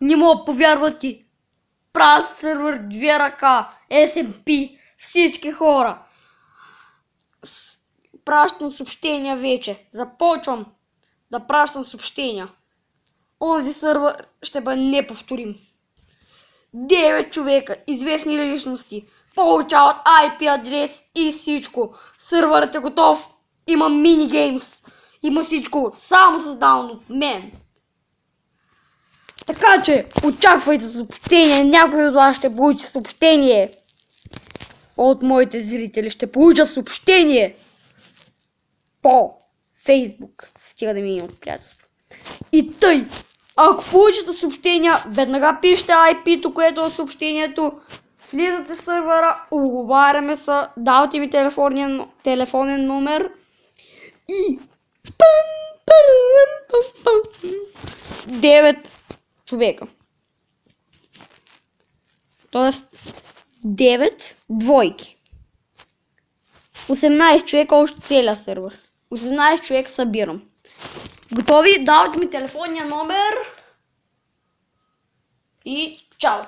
Не мога повярвати. Прав сервер, две ръка, SMP, всички хора. Пращам съобщения вече. Започвам да пращам съобщения. Онзи сервер ще бъде неповторим. 9 човека, известни личности, получават IP адрес и всичко. Сървърът е готов. Има минигеймс. Има всичко. Само създавано от мен. Така че, очаквайте съобщение. Някой от вас ще получи съобщение. От моите зрители ще получа съобщение. По Facebook. Стига да ми имат приятелство. И тъй. Ако получите съобщения, веднага пишете IP-то, което е съобщението. Влизате в сървъра, оговаряме се, давате ми телефонен номер и 9 човека. Тоест 9 двойки. 18 човека още целия сървър. 18 човека събирам. Готови? Давате ми телефонния номер и чао!